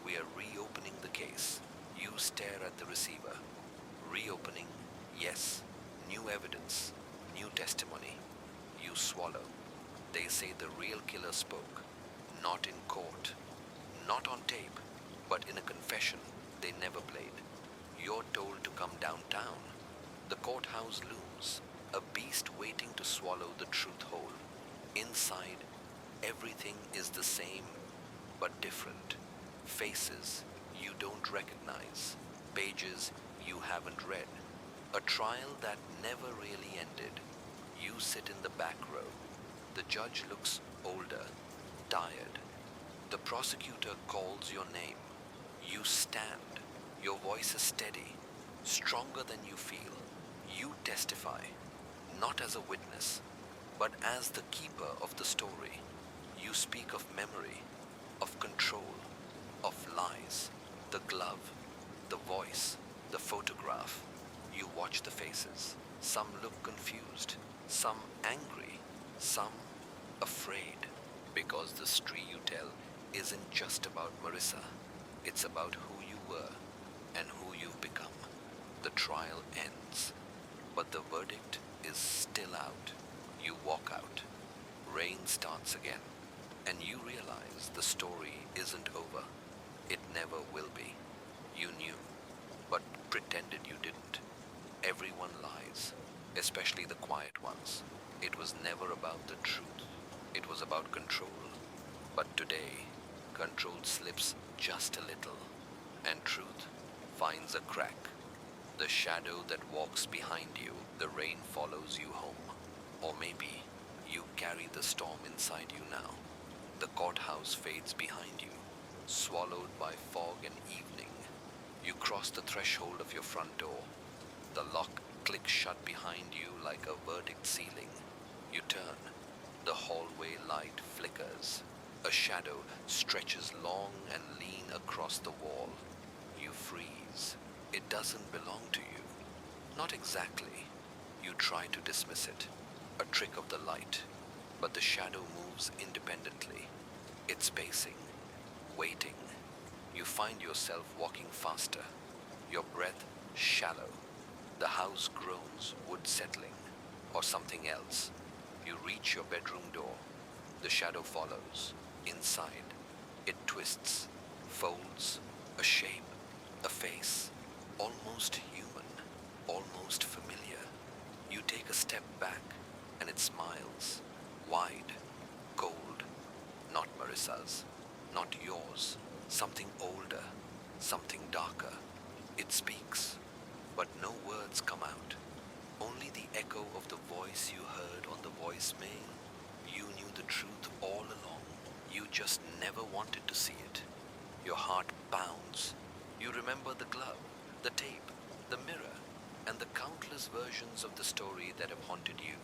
We are reopening the case. You stare at the receiver. Reopening, yes. New evidence, new testimony. You swallow. They say the real killer spoke. Not in court. Not on tape, but in a confession they never played. You're told to come downtown. The courthouse looms, a beast waiting to swallow the truth whole. Inside, everything is the same, but different. Faces you don't recognize, pages you haven't read. A trial that never really ended. You sit in the back row. The judge looks older, tired. The prosecutor calls your name. You stand. Your voice is steady, stronger than you feel. You testify, not as a witness, but as the keeper of the story. You speak of memory, of control, of lies. The glove, the voice, the photograph. You watch the faces. Some look confused, some angry, some afraid. Because the story you tell isn't just about Marissa. It's about who you were and who you've become. The trial ends, but the verdict is still out. You walk out. Rain starts again, and you realize the story isn't over. It never will be. You knew, but pretended you didn't. Everyone lies, especially the quiet ones. It was never about the truth. It was about control. But today, control slips just a little, and truth finds a crack. The shadow that walks behind you, the rain follows you home. Or maybe You carry the storm inside you now. The courthouse fades behind you, swallowed by fog and evening. You cross the threshold of your front door. The lock clicks shut behind you like a verdict ceiling. You turn. The hallway light flickers. A shadow stretches long and lean across the wall. You freeze. It doesn't belong to you. Not exactly. You try to dismiss it. A trick of the light. But the shadow moves independently. It's pacing, waiting. You find yourself walking faster. Your breath shallow. The house groans, wood settling, or something else. You reach your bedroom door. The shadow follows. Inside, it twists, folds, a shape, a face, almost human, almost familiar. You take a step back, and it smiles, wide, cold. Not Marissa's, not yours. Something older, something darker. It speaks, but no words come out. Only the echo of the voice you heard on the voicemail. You knew the truth all along. You just never wanted to see it. Your heart pounds. You remember the glove, the tape, the mirror, and the countless versions of the story that have haunted you.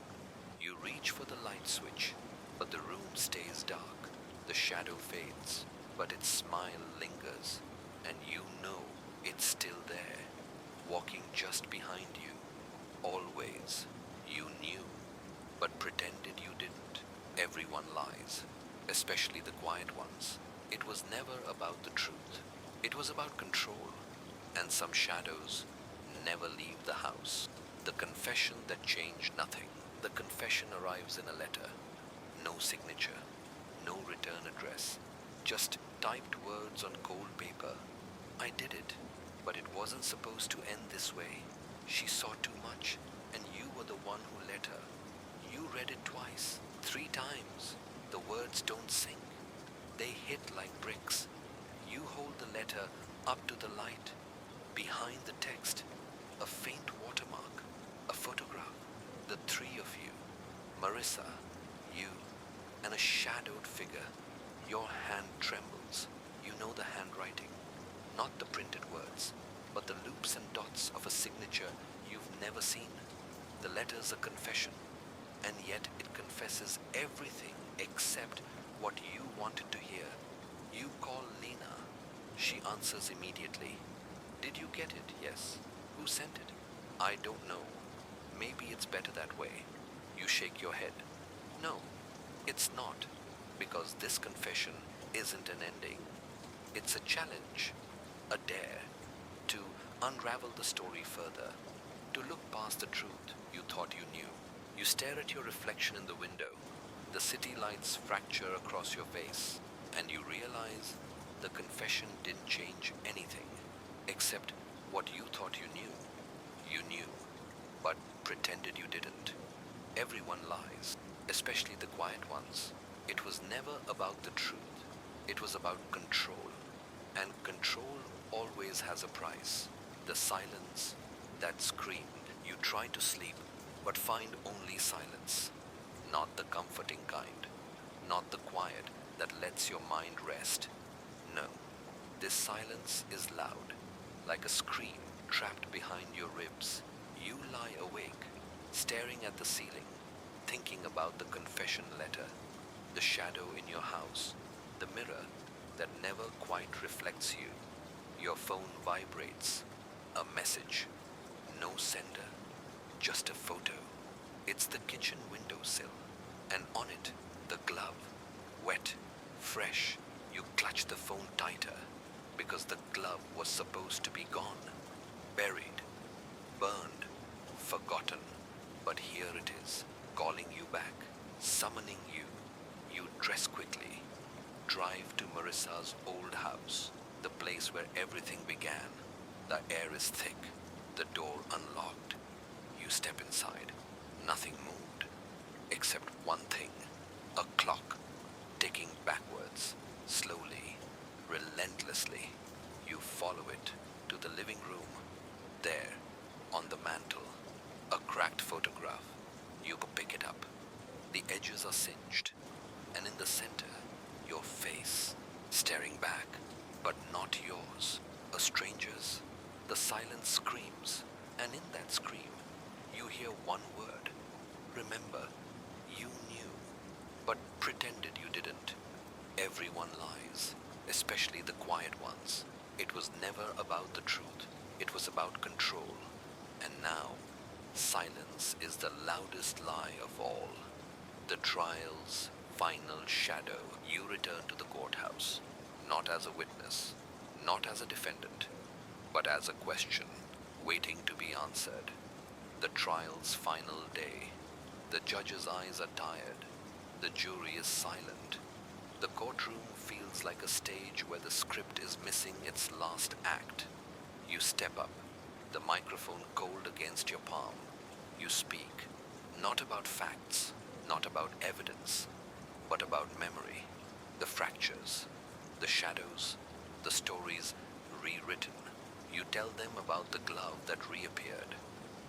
You reach for the light switch, but the room stays dark. The shadow fades, but its smile lingers, and you know it's still there, walking just behind you. Always. You knew, but pretended you didn't. Everyone lies, especially the quiet ones. It was never about the truth. It was about control, and some shadows never leave the house. The confession that changed nothing. The confession arrives in a letter. No signature, no return address, just typed words on cold paper. I did it, but it wasn't supposed to end this way. She saw too much, and you were the one who let her. You read it twice, 3 times. The words don't sink. They hit like bricks. You hold the letter up to the light. Behind the text, a faint watermark, a photograph. The 3 of you. Marissa, you, and a shadowed figure. Your hand trembles. You know the handwriting. Not the printed words, but the loops and dots of a signature you've never seen. The letter's a confession, and yet it confesses everything except what you wanted to hear. You call Lena. She answers immediately. Did you get it? Yes. Who sent it? I don't know. Maybe it's better that way. You shake your head. No, it's not, because this confession isn't an ending. It's a challenge, a dare, to unravel the story further, to look past the truth you thought you knew. You stare at your reflection in the window. The city lights fracture across your face, and you realize the confession didn't change anything, except what you thought you knew. You knew, but pretended you didn't. Everyone lies, especially the quiet ones. It was never about the truth. It was about control. And control always has a price. The silence that screamed. You try to sleep, but find only silence. Not the comforting kind. Not the quiet that lets your mind rest. No, this silence is loud, like a scream trapped behind your ribs. You lie awake, staring at the ceiling, thinking about the confession letter, the shadow in your house, the mirror that never quite reflects you. Your phone vibrates. A message. No sender. Just a photo. It's the kitchen windowsill, and on it, the glove. Wet, fresh. You clutch the phone tighter, because the glove was supposed to be gone. Buried. Burned. Forgotten. But here it is, calling you back, summoning you. You dress quickly. Drive to Marissa's old house, the place where everything began. The air is thick, the door unlocked. You step inside. Nothing moved, except one thing, a clock, ticking backwards, slowly, relentlessly. You follow it to the living room. There, on the mantel, a cracked photograph. You pick it up. The edges are singed, and in the center, your face, staring back, but not yours, a stranger's. The silence screams, and in that scream, you hear one word. Remember, you knew, but pretended you didn't. Everyone lies, especially the quiet ones. It was never about the truth, it was about control. And now, silence is the loudest lie of all. The trial's final shadow. You return to the courthouse, not as a witness, not as a defendant, but as a question waiting to be answered. The trial's final day. The judge's eyes are tired. The jury is silent. The courtroom feels like a stage where the script is missing its last act. You step up, the microphone cold against your palm. You speak, not about facts, not about evidence, but about memory, the fractures, the shadows, the stories rewritten. You tell them about the glove that reappeared,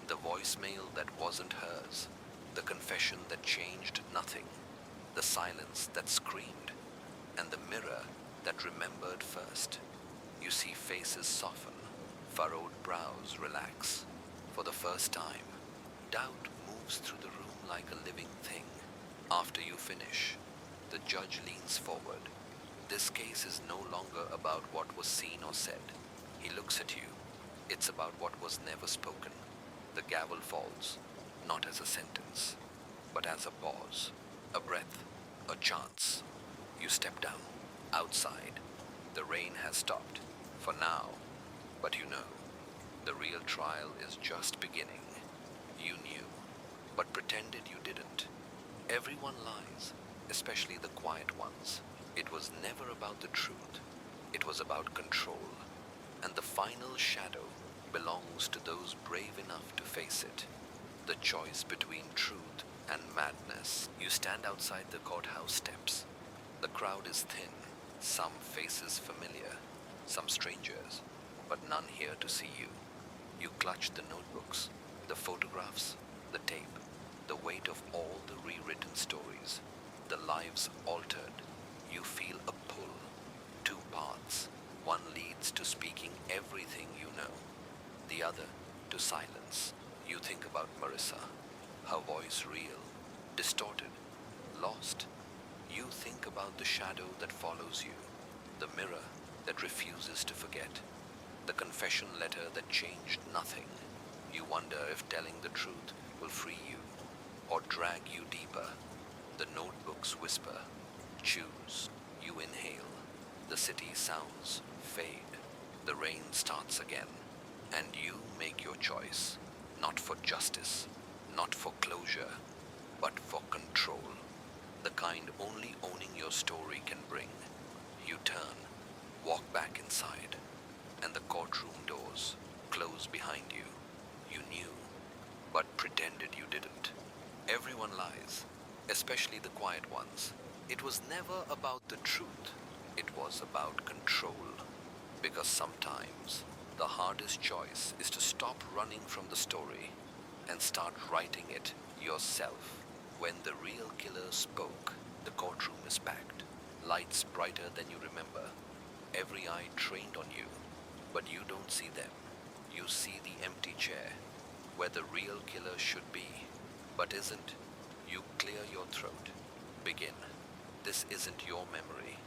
the voicemail that wasn't hers, the confession that changed nothing, the silence that screamed, and the mirror that remembered first. You see faces soften, furrowed brows relax. For the first time, doubt moves through the room like a living thing. After you finish, the judge leans forward. This case is no longer about what was seen or said. He looks at you. It's about what was never spoken. The gavel falls, not as a sentence, but as a pause, a breath, a chance. You step down. Outside, the rain has stopped, for now, but you know, the real trial is just beginning. You knew, but pretended you didn't. Everyone lies, especially the quiet ones. It was never about the truth. It was about control. And the final shadow belongs to those brave enough to face it. The choice between truth and madness. You stand outside the courthouse steps. The crowd is thin, some faces familiar, some strangers, but none here to see you. You clutch the notebooks, the photographs, the tape, the weight of all the rewritten stories, the lives altered. You feel a pull, two paths. One leads to speaking everything you know, the other to silence. You think about Marissa, her voice real, distorted, lost. You think about the shadow that follows you, the mirror that refuses to forget, the confession letter that changed nothing. You wonder if telling the truth will free you or drag you deeper. The notebooks whisper, choose. You inhale. The city sounds fade. The rain starts again. And you make your choice, not for justice, not for closure, but for control. The kind only owning your story can bring. You turn, walk back inside, and the courtroom doors close behind you. You knew, but pretended you didn't. Everyone lies, especially the quiet ones. It was never about the truth. It was about control. Because sometimes the hardest choice is to stop running from the story and start writing it yourself. When the real killer spoke, the courtroom is packed, lights brighter than you remember, every eye trained on you, but you don't see them. You see the empty chair, where the real killer should be, but isn't. You clear your throat. Begin. This isn't your memory,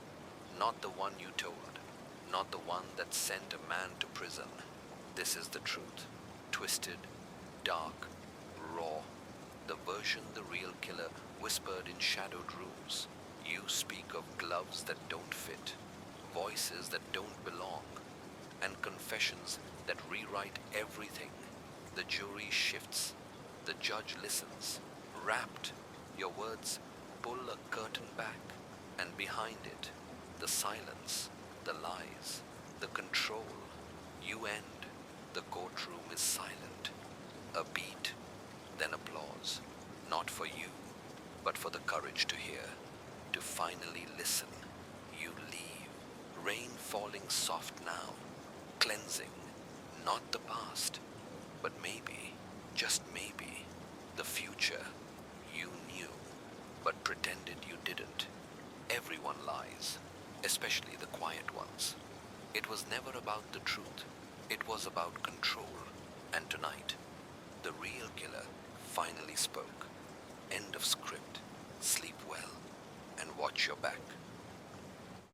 not the one you told, not the one that sent a man to prison. This is the truth, twisted, dark, raw, the version the real killer whispered in shadowed rooms. You speak of gloves that don't fit, voices that don't belong, and confessions that rewrite everything. The jury shifts, the judge listens, rapt. Your words pull a curtain back, and behind it, the silence, the lies, the control. You end. The courtroom is silent. A beat, then applause. Not for you, but for the courage to hear, to finally listen. You leave. Rain falling soft now, cleansing, not the past, but maybe, just maybe, the future you knew. but pretended you didn't. Everyone lies, especially the quiet ones. It was never about the truth. It was about control. And tonight, the real killer finally spoke. End of script. Sleep well and watch your back.